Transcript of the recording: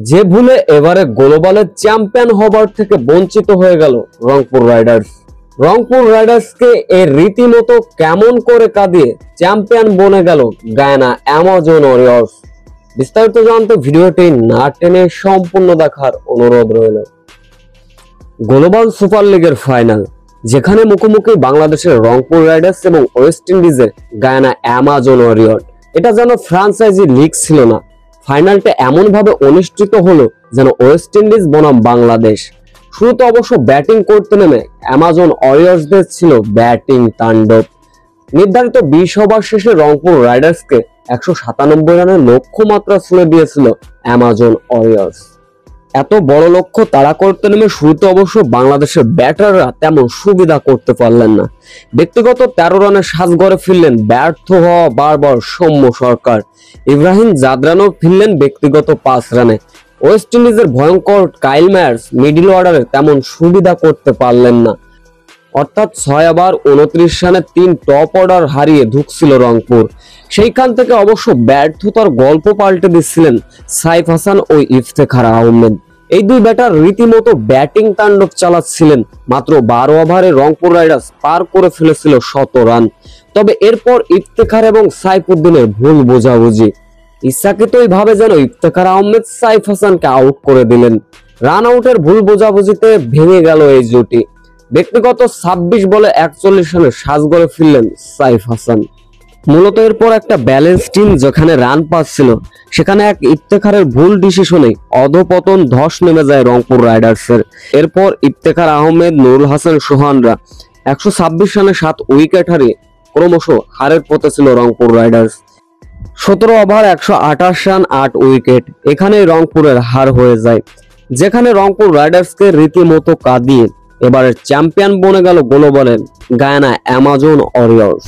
যে ভুলে এবারে গ্লোবালের চ্যাম্পিয়ন হবার থেকে বঞ্চিত হয়ে গেল রংপুর রাইডার্স। রংপুর রাইডার্সকে এর রীতিমতো কেমন করে কাঁদিয়ে চ্যাম্পিয়ন বনে গেল গায়ানা অ্যামাজন ওয়ারিয়র্স। বিস্তারিত জানতে ভিডিওটি না টেনে সম্পূর্ণ দেখার অনুরোধ রইল। গ্লোবাল সুপার লিগের ফাইনাল, যেখানে মুখোমুখি বাংলাদেশের রংপুর রাইডার্স এবং ওয়েস্ট ইন্ডিজের গায়ানা অ্যামাজন ওয়ারিয়র। এটা যেন ফ্রাঞ্চাইজি লিগ ছিল না, ফাইনালটা এমন ভাবে অনুষ্ঠিত হলো যেন ওয়েস্ট ইন্ডিজ বনাম বাংলাদেশ। শুরুতে অবশ্য ব্যাটিং করতে নেমে অ্যামাজন ওয়ারিয়র্সদের ছিল ব্যাটিং তাণ্ডব। নির্ধারিত 20 ওভার শেষে রংপুর রাইডার্সকে 197 রানের লক্ষ্যমাত্রা ছুঁড়ে দিয়েছিল অ্যামাজন ওয়ারিয়র্স। এত বড় লক্ষ্য তাড়া করতে নেমে শুরুতে অবশ্য বাংলাদেশের ব্যাটাররা তেমন সুবিধা করতে পারলেন না। ব্যক্তিগত 13 রানে সাজ গড়ে ফিরলেন ব্যর্থ হওয়া বারবার সৌম্য সরকার। ইব্রাহিম জাদরানও ফিরলেন ব্যক্তিগত 5 রানে। ওয়েস্ট ইন্ডিজের ভয়ঙ্কর কাইল মায়ার্স মিডল অর্ডারে তেমন সুবিধা করতে পারলেন না। অর্থাৎ 6 ওভার 29 রানে 3 টপ অর্ডার হারিয়ে ঢুকছিল রংপুর। সেইখান থেকে অবশ্য ব্যর্থতার গল্প পাল্টে দিচ্ছিলেন সাইফ হাসান ও ইফতেখার আহমেদ। এই দুই ব্যাটার রীতিমতো ব্যাটিং তাণ্ডব চালাচ্ছিলেন। মাত্র 12 ওভারে রংপুর রাইডার্স পার করে ফেলেছিল 100 রান। তবে এরপর ইফতেখার এবং সাইফুদ্দিনের ভুল বোঝাবুঝি। ইচ্ছাকৃতই ভাবে যেন ইফতেখার আহমেদ সাইফ হাসানকে আউট করে দিলেন। রান আউটের ভুল বোঝাবুঝিতে ভেঙে গেল এই জুটি। ব্যক্তিগত 26 বলে 41 রানে সাজ গড়ে ফিরলেন সাইফ হাসান। মূলত এরপর একটা ব্যালেন্স টিম যেখানে রান পাচ্ছিল, সেখানে এক ইফতেখারের ভুল ডিসিশনে অধপতন ধস নেমে যায় রংপুর রাইডার্সের। এরপর ইফতেখার আহমেদ, নুরুল হাসান সোহানরা 126 রানে 7 উইকেট হারিয়ে ক্রমশ হারের পথে ছিল Rangpur Riders. 17 over 128 run 8 wicket, এখানেই রংপুরের হার হয়ে যায়, যেখানে রংপুর রাইডার্সকে রীতিমতো কাঁদিয়ে এবারের চ্যাম্পিয়ন বনে গেল গ্লোবালের গায়ানা অ্যামাজন ওয়ারিয়র্স।